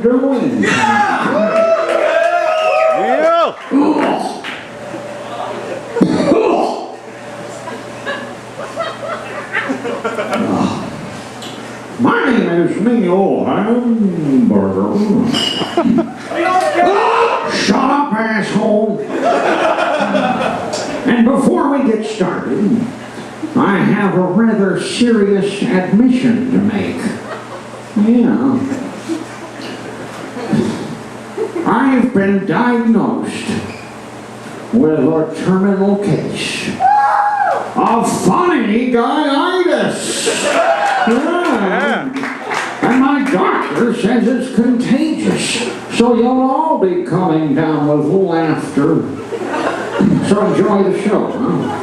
doing? Yeah! My name is Neil Hamburger. Shut up, asshole! And before we get started, I have a rather serious admission to make. Yeah. I've been diagnosed with a terminal case of funny guyitis. Yeah. And my doctor says it's contagious, so you'll all be coming down with laughter. So enjoy the show, huh?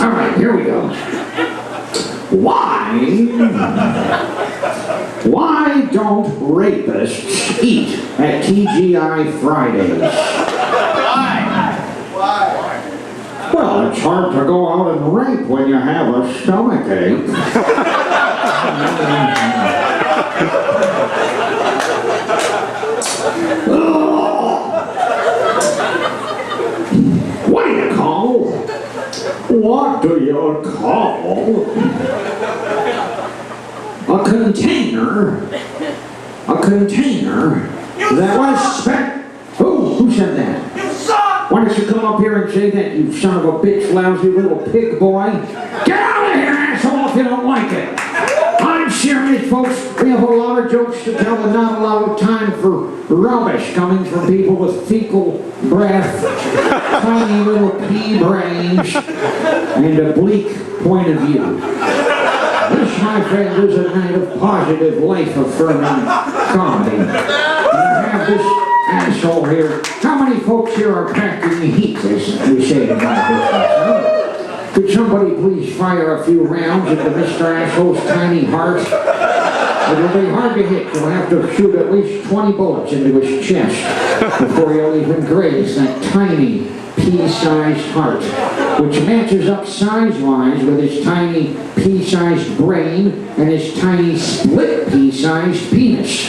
All right, here we go. Why don't rapists eat at TGI Fridays? Why? Well, it's hard to go out and rape when you have a stomach ache. What do you call? What do you call a container that was spent? Who said that? You suck! Why don't you come up here and say that, you son of a bitch, lousy little pig boy? Get out of here, asshole, if you don't like it! I'm serious, folks. We have a lot of jokes to tell, but not a lot of time for rubbish coming from people with fecal breath, tiny little pea brains, and a bleak point of view. This, my friend, is a night of positive, life-affirming comedy. You have this asshole here. How many folks here are packing the heat, as we say in my business, huh? Could somebody please fire a few rounds into Mr. Asshole's tiny heart? It'll be hard to hit. You'll have to shoot at least 20 bullets into his chest before you'll even graze that tiny, pea-sized heart, which matches up size-wise with his tiny, pea-sized brain and his tiny, split pea-sized penis.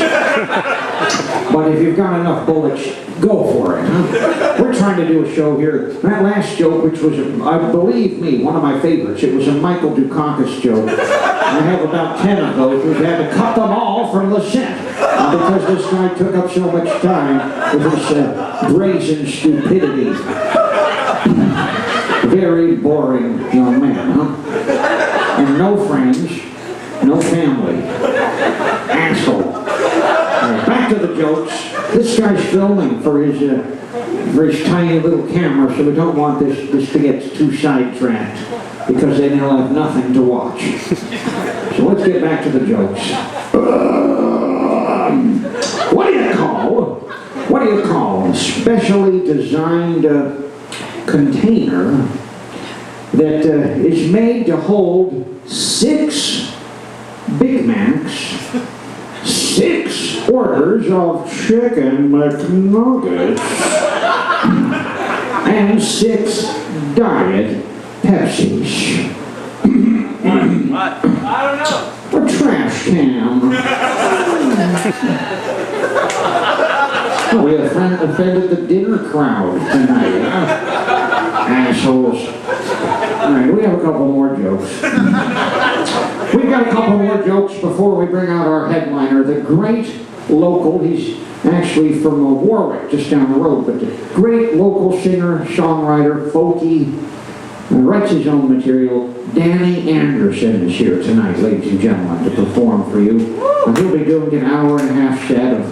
But if you've got enough bullets, go for it, huh? We're trying to do a show here. That last joke, which was, believe me, one of my favorites, it was a Michael Dukakis joke. I have about 10 of those. We've had to cut them all from the set because this guy took up so much time with his brazen stupidity. Very boring young man, huh? And no friends, no family. Asshole. Back to the jokes. This guy's filming for his tiny little camera, so we don't want this to get too sidetracked, because then he'll have nothing to watch. So let's get back to the jokes. What do you call a specially designed container that is made to hold 6 Big Macs, 6 orders of chicken McNuggets, and 6 Diet Pepsis? What? I don't know. A trash can. We offended the dinner crowd tonight, huh? Assholes. All right, we have a couple more jokes. We've got a couple more jokes before we bring out our headliner, the great local, he's actually from Warwick, just down the road, but the great local singer, songwriter, folky, writes his own material. Danny Anderson is here tonight, ladies and gentlemen, to perform for you. And he'll be doing an hour-and-a-half set of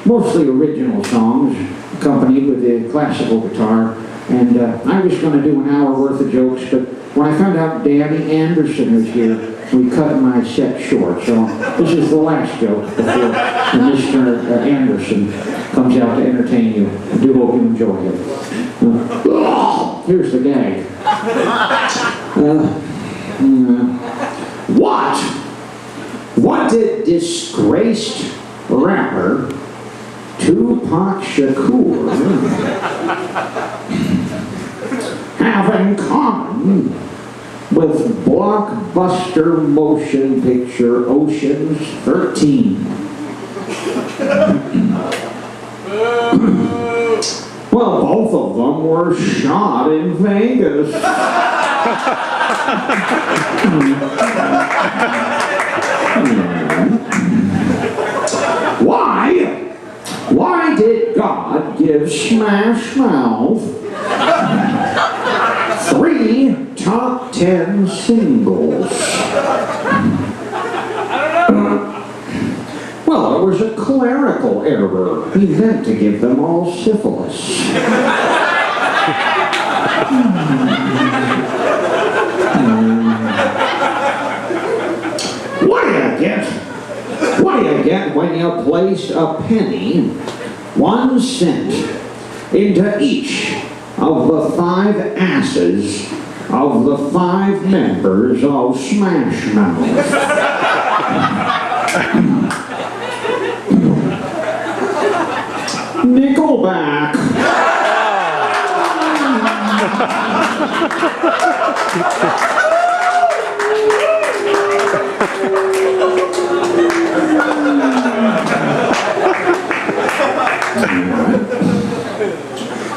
mostly original songs, accompanied with the classical guitar. And I was going to do an hour worth of jokes, but when I found out Danny Anderson was here, we cut my set short. So this is the last joke before Mr. Anderson comes out to entertain you. I do hope you enjoy it. Here's the gag. What did disgraced rapper Tupac Shakur have in common with blockbuster motion picture Ocean's 13. Well, both of them were shot in Vegas. Why did God give Smash Mouth 3 top 10 singles? Well, it was a clerical error. He meant to give them all syphilis. What do you get when you place a penny, 1 cent, into each of the 5 asses of the 5 members of Smash Mouth? Nickelback.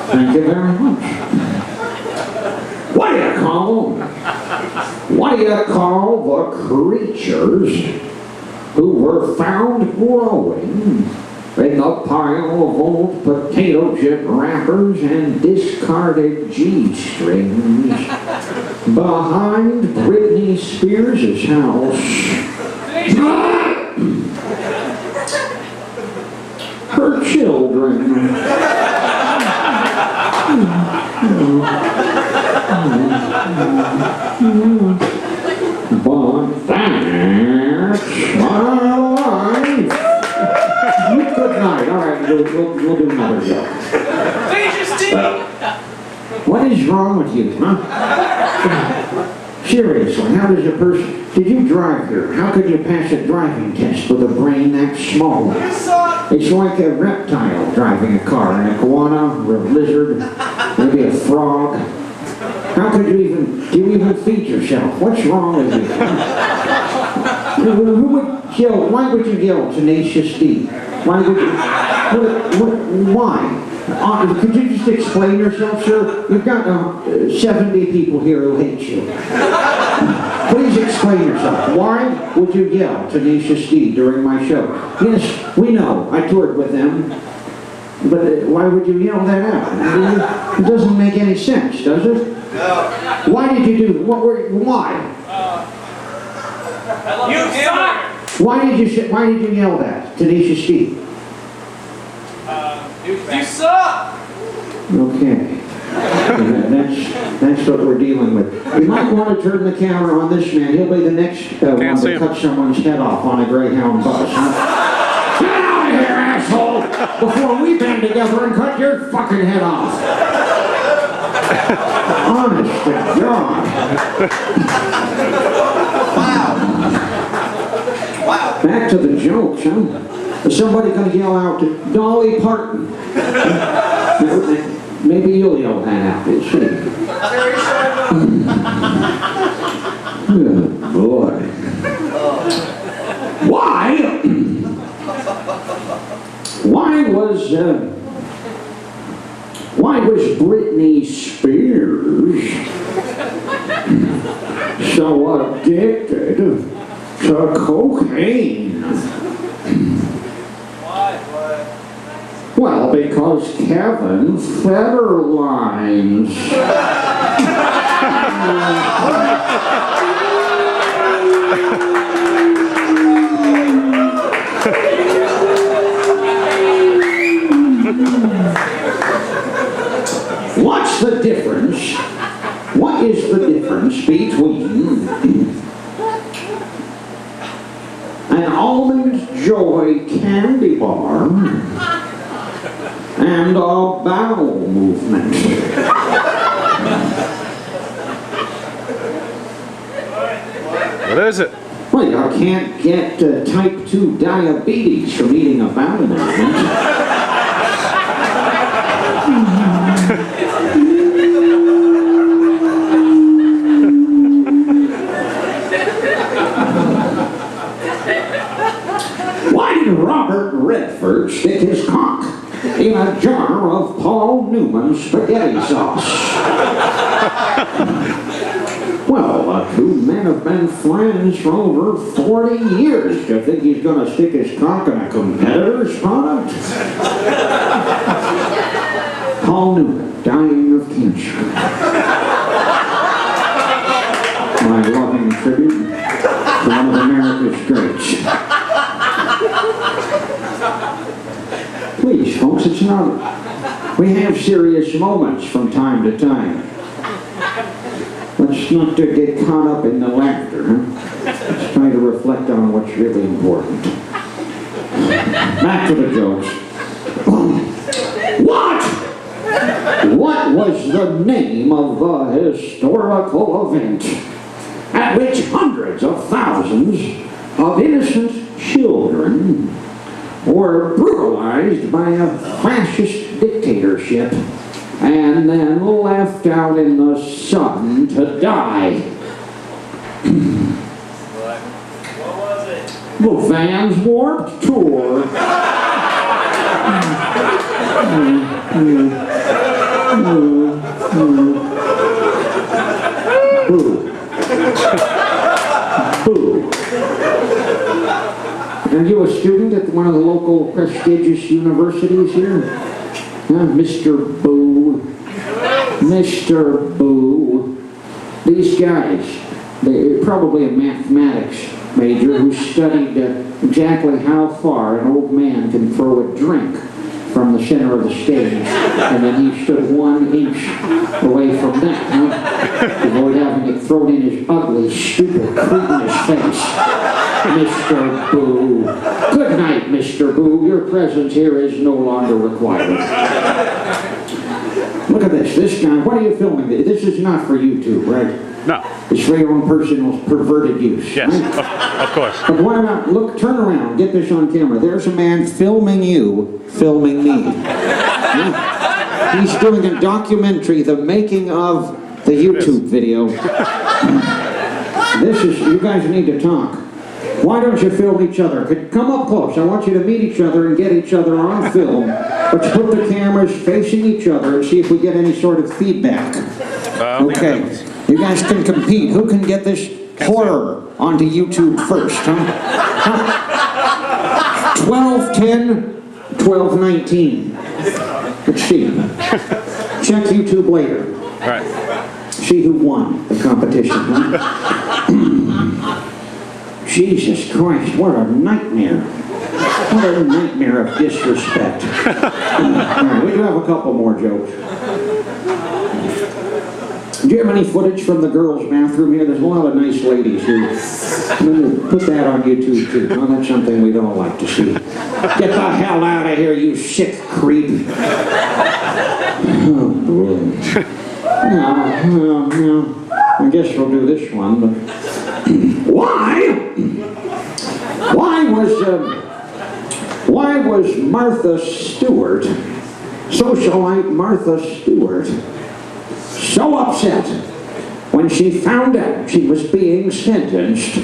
Thank you very much. What do you call the creatures who were found growing in the pile of old potato chip wrappers and discarded G-strings behind Britney Spears' house? Her children. But that's my life. Good night. All right, we'll do another joke. What is wrong with you, huh? Seriously, how does a person... Did you drive here? How could you pass a driving test with a brain that small? It's like a reptile driving a car, an iguana, or a lizard, maybe a frog. How could you even feed yourself? What's wrong with you? Who would yell? Why would you yell Tenacious D? Why would you? Why? Could you just explain yourself, sir? You've got 70 people here who hate you. Please explain yourself. Why would you yell Tenacious D during my show? Yes, we know. I toured with them. But why would you yell that out? It doesn't make any sense, does it? No. Why did you do? Why? You suck! Why did you yell that, Tenacious D? You suck! Okay. That's what we're dealing with. You might want to turn the camera on this man. He'll be the next one to cut someone's head off on a Greyhound bus. Huh? Get out of here, asshole! Before we band together and cut your fucking head off. Honest to God. Wow. Back to the jokes, huh? Is somebody going to yell out to Dolly Parton? Maybe you'll yell that out. Good boy. Why was Britney Spears so addicted to cocaine? Why? Well, because Kevin Federlines. What's the difference? What is the difference between an Almond Joy candy bar and a bowel movement? What is it? Well, you can't get type 2 diabetes from eating a bowel movement. Newman spaghetti sauce. Well, the two men have been friends for over 40 years. Do you think he's going to stick his cock in a competitor's product? Paul Newman, dying of cancer. My loving tribute to one of America's greats. Please, folks, it's not... We have serious moments from time to time. Let's not get caught up in the laughter, huh? Let's try to reflect on what's really important. Back to the jokes. What? What was the name of the historical event at which hundreds of thousands of innocent children were brutalized by a fascist dictatorship and then left out in the sun to die? What was it? The Vans Warped Tour. Boo. Boo. Are you a student at one of the local prestigious universities here? Mr. Boo. Mr. Boo. These guys, they're probably a mathematics major who studied exactly how far an old man can throw a drink from the center of the stage, and then he stood 1 inch away from that, to avoid having it thrown in his ugly, stupid, cretinous face. Mr. Boo. Good night, Mr. Boo. Your presence here is no longer required. Look at this. This guy, what are you filming? This is not for YouTube, right? No. It's for your own personal perverted use. Yes, right? of course. But what about, look, turn around, get this on camera. There's a man filming you, filming me. He's doing a documentary, the making of the YouTube video. This is, you guys need to talk. Why don't you film each other? Come up close. I want you to meet each other and get each other on film. Let's put the cameras facing each other and see if we get any sort of feedback. Okay. You guys can compete. Who can get this horror onto YouTube first, huh? 12-10, 12-19. Let's see. Check YouTube later. All right. See who won the competition, huh? Jesus Christ, what a nightmare. What a nightmare of disrespect. All right, we do have a couple more jokes. Do you have any footage from the girls' bathroom here? There's a lot of nice ladies here. Put that on YouTube too. Oh, that's something we'd all like to see. Get the hell out of here, you sick creep. Oh, boy. No. I guess we'll do this one, but... Why was Martha Stewart, socialite Martha Stewart, so upset when she found out she was being sentenced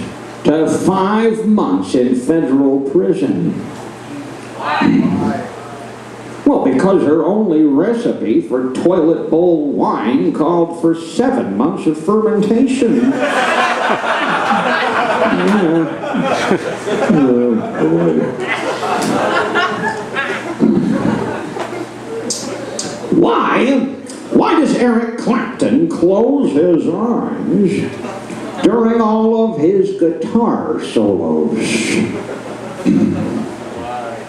to 5 months in federal prison? Well, because her only recipe for toilet bowl wine called for 7 months of fermentation. Oh, boy. Why does Eric Clapton close his eyes during all of his guitar solos?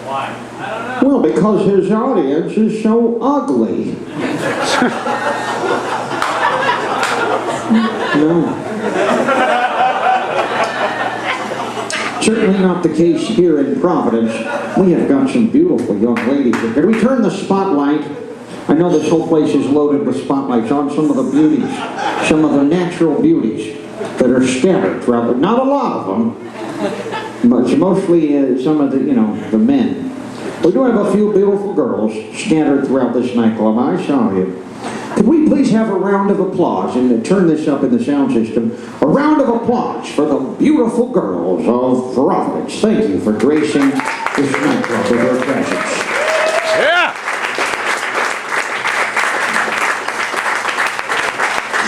Why? I don't know. Well, because his audience is so ugly. No. Certainly not the case here in Providence. We have got some beautiful young ladies. Can we turn the spotlight? I know this whole place is loaded with spotlights on some of the beauties, some of the natural beauties that are scattered throughout, but not a lot of them, but it's mostly some of the, the men. We do have a few beautiful girls scattered throughout this nightclub. I saw you. Could we please have a round of applause and turn this up in the sound system? A round of applause for the beautiful girls of Providence. Thank you for gracing this nightclub with your presence. Yeah!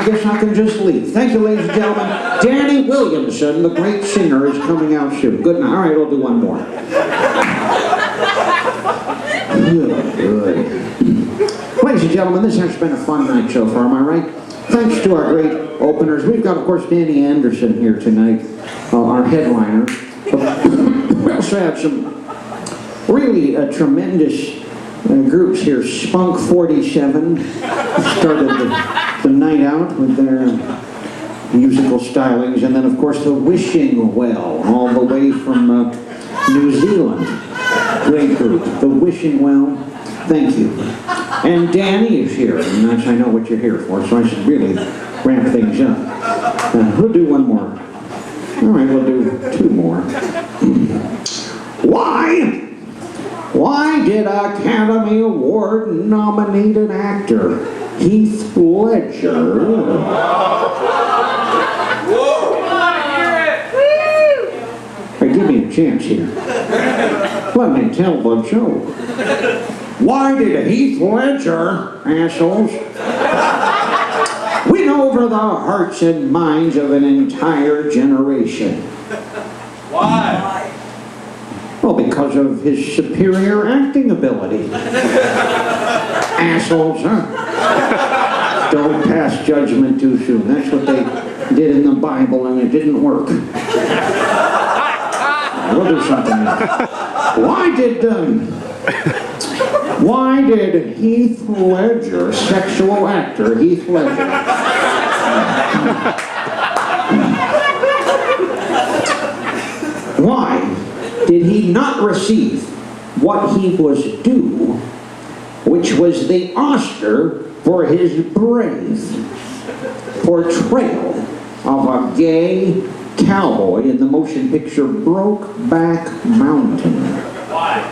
I guess I can just leave. Thank you, ladies and gentlemen. Danny Williamson, the great singer, is coming out soon. Good night. All right, we'll do one more. Good. Ladies and gentlemen, this has been a fun night so far, am I right? Thanks to our great openers. We've got, of course, Danny Anderson here tonight, our headliner. We also have some really tremendous groups here. Spunk 47 started the night out with their musical stylings, and then of course the Wishing Well, all the way from New Zealand. Great group, the Wishing Well. Thank you. And Danny is here, and that's, I know what you're here for, so I should really ramp things up. We'll do one more. All right, we'll do two more. Why did Academy Award nominated actor Heath Ledger Hey, give me a chance here. Let me tell the joke. Why did Heath Ledger, assholes, win over the hearts and minds of an entire generation? Why? Well, because of his superior acting ability. Assholes, huh? Don't pass judgment too soon. That's what they did in the Bible, and it didn't work. We'll do something else. Why did Heath Ledger, sexual actor Heath Ledger, why did he not receive what he was due, which was the Oscar for his brave portrayal of a gay cowboy in the motion picture Brokeback Mountain? Why?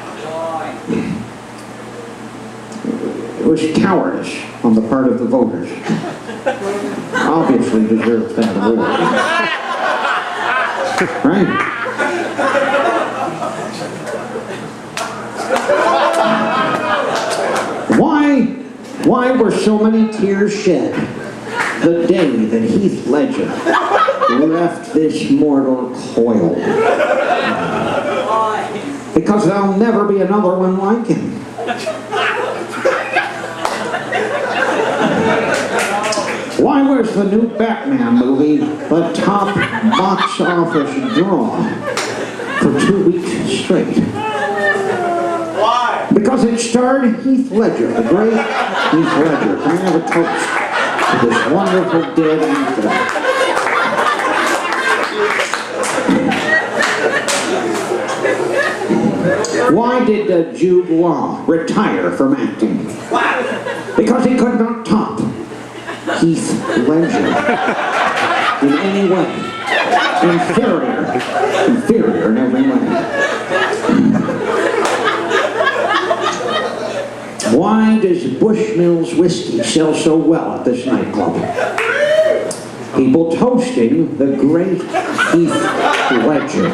It was cowardice on the part of the voters. Obviously deserves that award. Right? Why were so many tears shed the day that Heath Ledger left this mortal coil? Because there'll never be another one like him. Why was the new Batman movie the top box office draw for 2 weeks straight? Why? Because it starred Heath Ledger, the great Heath Ledger. Can I have a toast to this wonderful dead actor? Why did Jude Law retire from acting? Because he could not top Heath Ledger in any way. Inferior in every way. Why does Bushmills whiskey sell so well at this nightclub? People toasting the great Heath Ledger.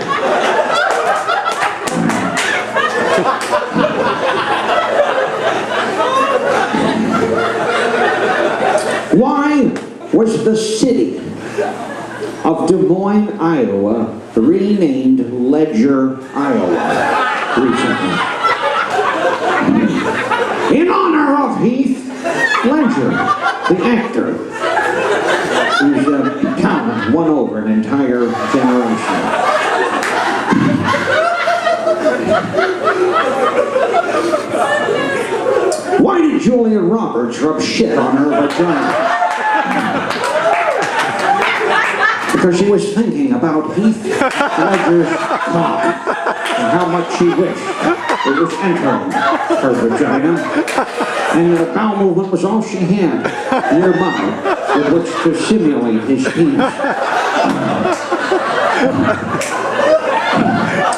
Why was the city of Des Moines, Iowa renamed Ledger, Iowa recently? In honor of Heath Ledger, the actor, whose talent won over an entire generation. Why did Julia Roberts rub shit on her vagina? Because she was thinking about Heath Ledger's cock and how much she wished it was entering her vagina, and the bowel movement was all she had nearby with which to simulate his penis.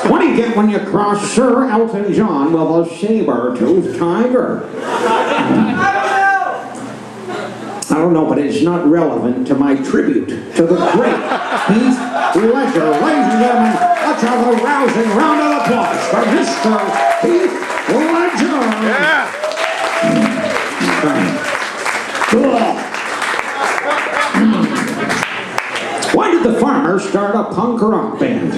What do you get when you cross Sir Elton John with a saber-toothed tiger? I don't know, but it's not relevant to my tribute to the great Heath Ledger. Ladies and gentlemen, let's have a rousing round of applause for Mr. Heath Ledger. Yeah. Why did the farmer start a punk rock band?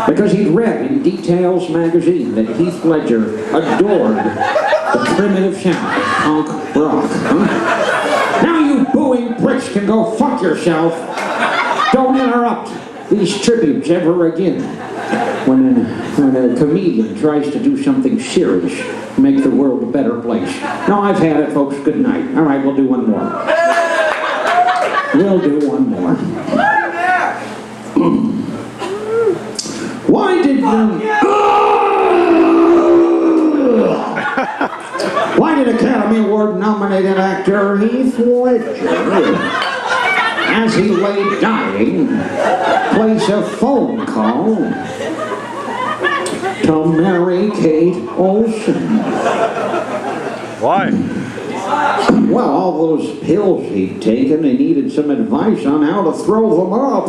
Because he'd read in Details magazine that Heath Ledger adored the primitive sound of punk rock. Huh? Now you booing pricks can go fuck yourself. Don't interrupt these tributes ever again. When a comedian tries to do something serious to make the world a better place. No, I've had it, folks. Good night. All right, we'll do one more. We'll do one more. Why did Academy Award nominated actor Heath Ledger, as he lay dying, place a phone call to Mary Kate Olsen? Why? Well, all those pills he'd taken, he needed some advice on how to throw them up.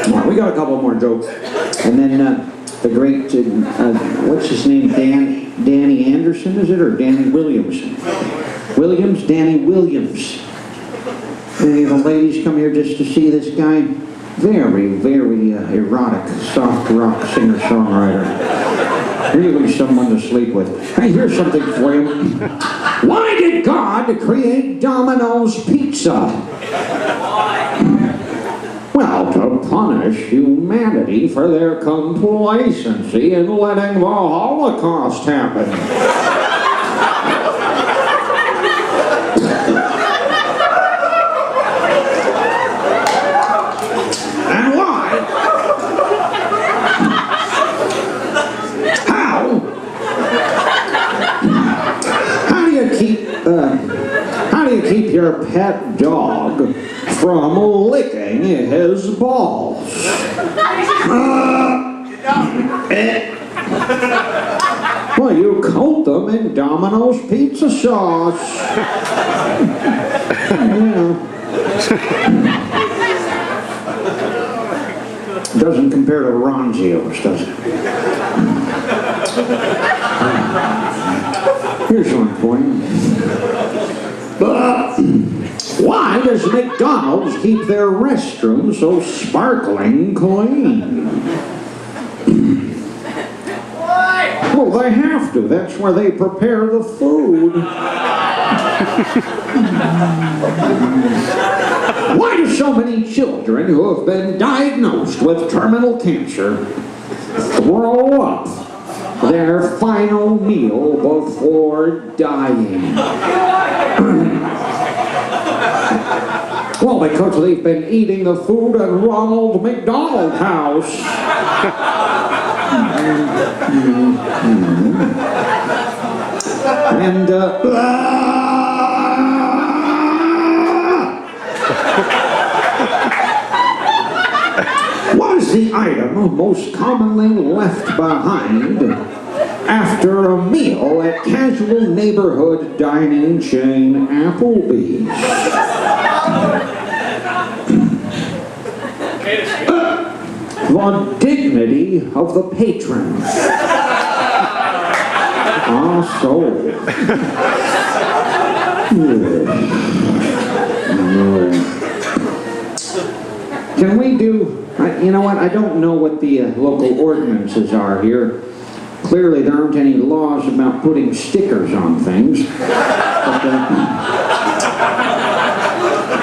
Well, we got a couple more jokes. And then the great, what's his name, Danny Anderson, is it, or Danny Williamson? Danny Williams. The ladies come here just to see this guy. Very, very erotic, soft rock singer-songwriter. Really someone to sleep with. Hey, here's something for you. Why did God create Domino's Pizza? Well, to punish humanity for their complacency in letting the Holocaust happen. How do you keep your pet dog from licking his balls? Well, you coat them in Domino's pizza sauce. Doesn't compare to Ronzio's, does it? Here's one for you. Why does McDonald's keep their restrooms so sparkling clean? Why? Well, they have to. That's where they prepare the food. Why do so many children who have been diagnosed with terminal cancer throw up their final meal before dying? Well, because they've been eating the food at Ronald McDonald House. And, what is the item most commonly left behind after a meal at casual neighborhood dining chain Applebee's? The dignity of the patron. Ah, so. Can we do, you know what, I don't know what the local ordinances are here. Clearly there aren't any laws about putting stickers on things. But,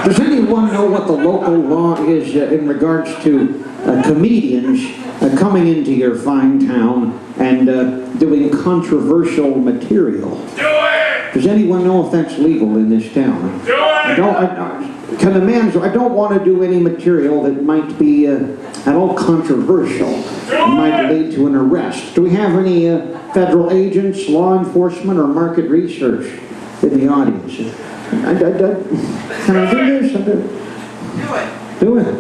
does anyone know what the local law is in regards to comedians coming into your fine town and doing controversial material? Do it! Does anyone know if that's legal in this town? Do it! I don't want to do any material that might be at all controversial. It might lead to an arrest. Do we have any federal agents, law enforcement, or market research in the audience? Can I do this? Do it! Do it.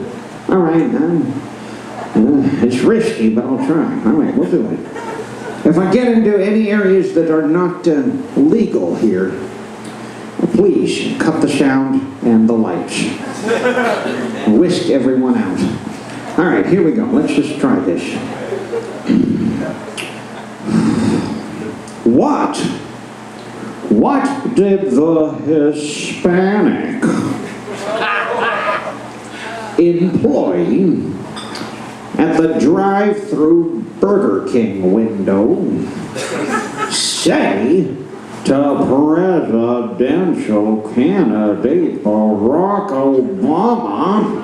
All right. It's risky, but I'll try. All right, we'll do it. If I get into any areas that are not legal here, please cut the sound and the lights. Whisk everyone out. All right, here we go. Let's just try this. What did the Hispanic employee at the drive-through Burger King window say to presidential candidate Barack Obama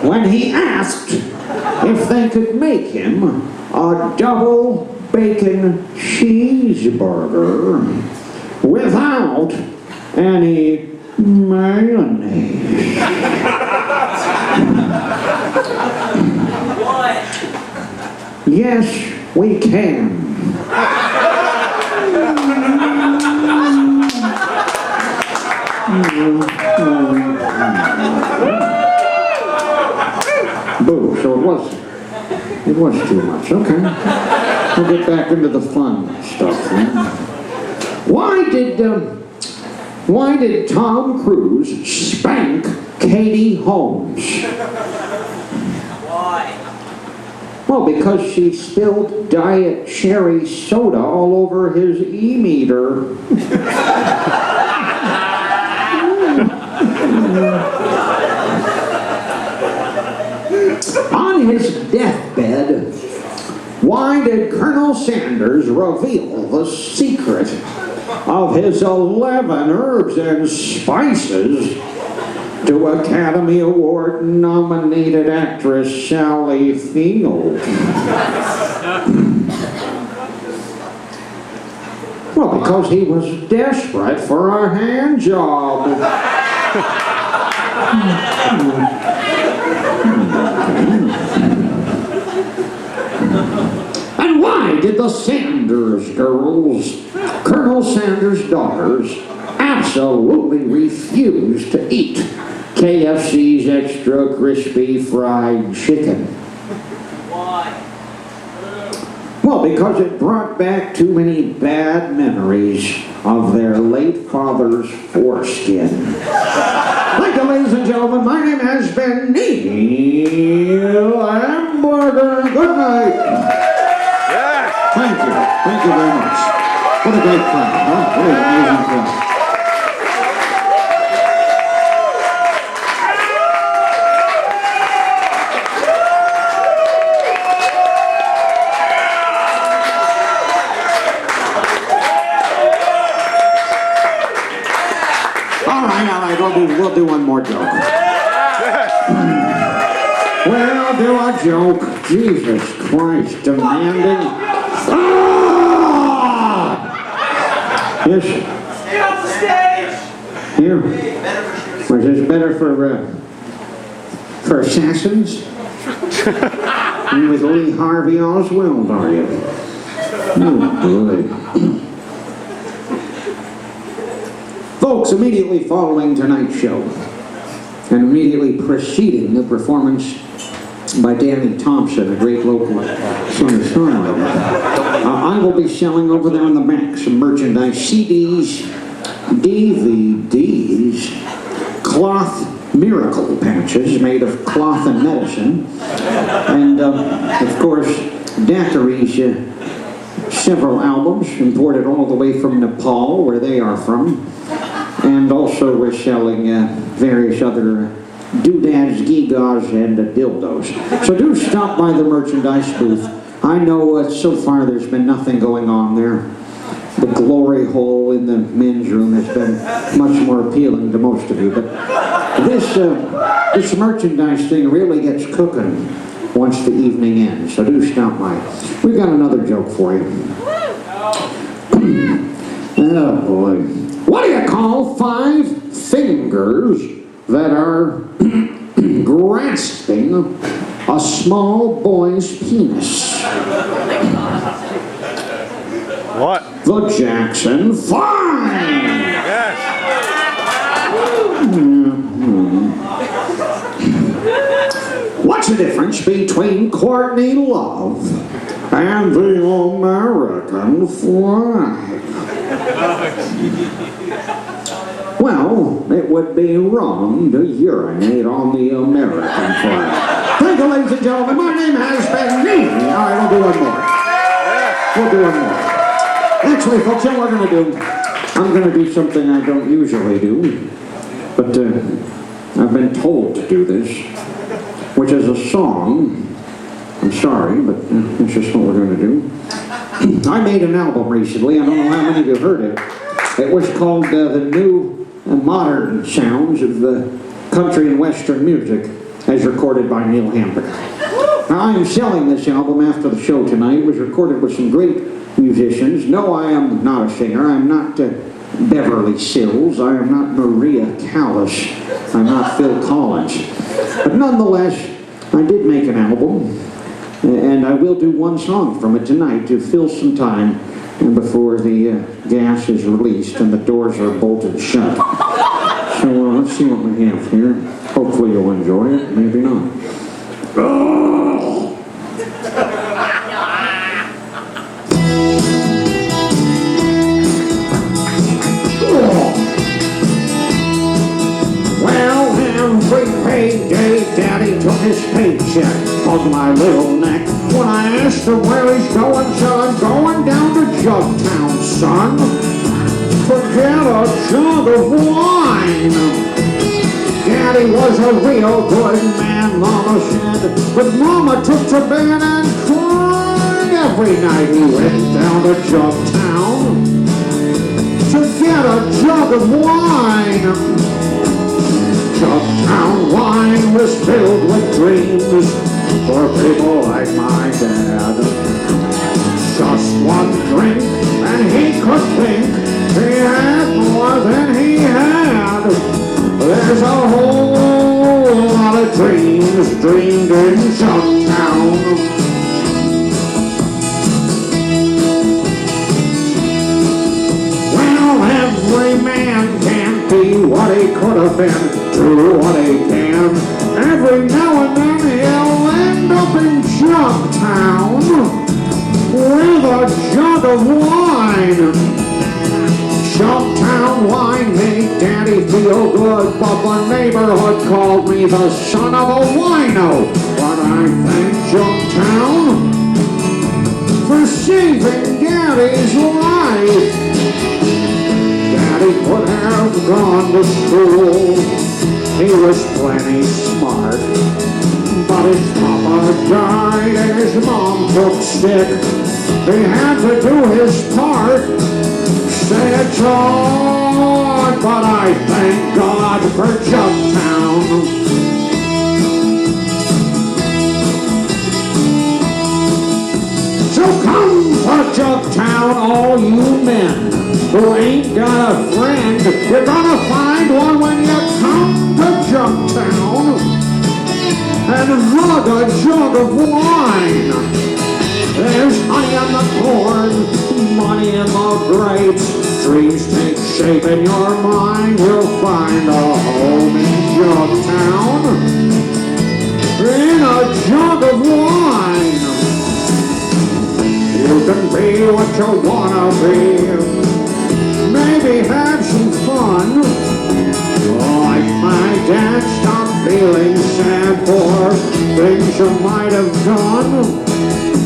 when he asked if they could make him a double bacon cheeseburger without any mayonnaise? Yes, we can. Boo, so it was too much. Okay. We'll get back into the fun stuff then. Why did Tom Cruise spank Katie Holmes? Why? Well, because she spilled Diet Cherry soda all over his e-meter. On his deathbed, why did Colonel Sanders reveal the secret of his 11 herbs and spices to Academy Award nominated actress Sally Field? Well, because he was desperate for a hand job. And why did the Sanders girls, Colonel Sanders' daughters, absolutely refuse to eat KFC's extra crispy fried chicken? Why? Well, because it brought back too many bad memories of their late father's foreskin. Thank you, ladies and gentlemen. My name has been Neil Hamburger. Good night. Yes. Thank you. Thank you very much. What a great crowd, huh? What an amazing crowd. All right, we'll do one more joke. We'll do a joke. Jesus Christ, demanding. Yes. Stay off the stage! Here. Was this better for assassins? You with Lee Harvey Oswald, are you? Oh, good. Folks, immediately following tonight's show, and immediately preceding the performance by Danny Thompson, a great local singer-songwriter, I will be selling over there in the back some merchandise, CDs, DVDs, cloth miracle patches made of cloth and medicine, and of course, daiquiris, several albums imported all the way from Nepal, where they are from. And also we're selling various other doodads, gewgaws, and dildos. So do stop by the merchandise booth. I know so far there's been nothing going on there. The glory hole in the men's room has been much more appealing to most of you. But this merchandise thing really gets cooking once the evening ends. So do stop by. We've got another joke for you. Oh boy. What do you call 5 fingers that are grasping a small boy's penis? What? The Jackson 5! Yes. What's the difference between Courtney Love and the American flag? Well, it would be wrong to urinate on the American flag. Thank you, ladies and gentlemen. My name has been me. All right, we'll do one more. We'll do one more. Actually, folks, you know what we're going to do? I'm going to do something I don't usually do, but I've been told to do this, which is a song. I'm sorry, but it's just what we're going to do. I made an album recently. I don't know how many of you heard it. It was called The New and Modern Sounds of Country and Western Music, as recorded by Neil Hamburger. Now, I am selling this album after the show tonight. It was recorded with some great musicians. No, I am not a singer. I'm not Beverly Sills. I am not Maria Callas. I'm not Phil Collins. But nonetheless, I did make an album, and I will do one song from it tonight to fill some time before the gas is released and the doors are bolted shut. So let's see what we have here. Hopefully you'll enjoy it, maybe not. Well, every payday, Daddy took his paycheck on my little neck. When I asked him where he's going, said I'm going down to Jugtown, son. Forget a jug of wine. Daddy was a real good man, Mama said, but Mama took to bed and cried every night he went down to Jugtown to get a jug of wine. Jugtown wine was filled with dreams for people like my dad. Just one drink and he could think he had more than he had. There's a whole lot of dreams dreamed in Jugtown. Well, every man can't be what he could have been, do what he can. Every now and then he'll end up in Jugtown with a jug of wine. Jugtown wine made Daddy feel good, but the neighborhood called me the son of a wino. But I thank Jugtown for saving Daddy's life. Daddy could have gone to school, he was plenty smart, but his papa died and his mom took sick. He had to do his part. Say it's hard, but I thank God for Jugtown. So come for Jugtown, all you men who ain't got a friend. You're gonna find one when you come to Jugtown and hug a jug of wine. There's honey on the corn, money in the grapes. Dreams take shape in your mind. You'll find a home in Jugtown in a jug of wine. You can be what you wanna be. Maybe have some fun. Like my dad, stop feeling sad for things you might have done.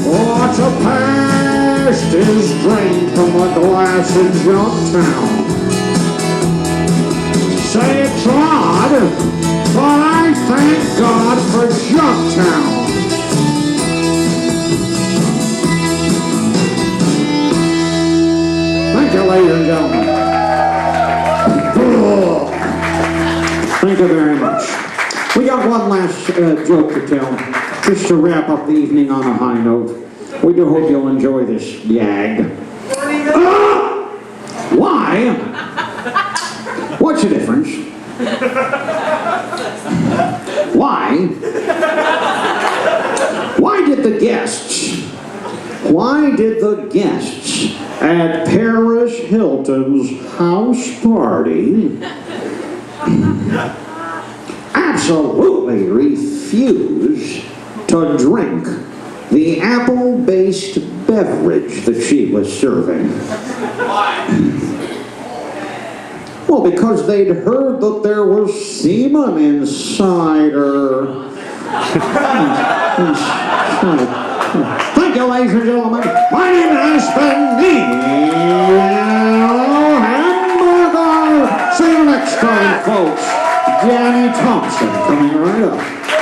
What's a past is drained from a glass in Jugtown. Say it's odd, but I thank God for Jugtown. Thank you, ladies and gentlemen. Thank you very much. We got one last joke to tell, just to wrap up the evening on a high note. We do hope you'll enjoy this gag. Why? What's the difference? Why did the guests at Paris Hilton's house party absolutely refuse to drink the apple-based beverage that she was serving? Well, because they'd heard that there was semen inside her. Thank you, ladies and gentlemen. My name has been Neil Hamburger. See you next time, folks. Danny Thompson coming right up.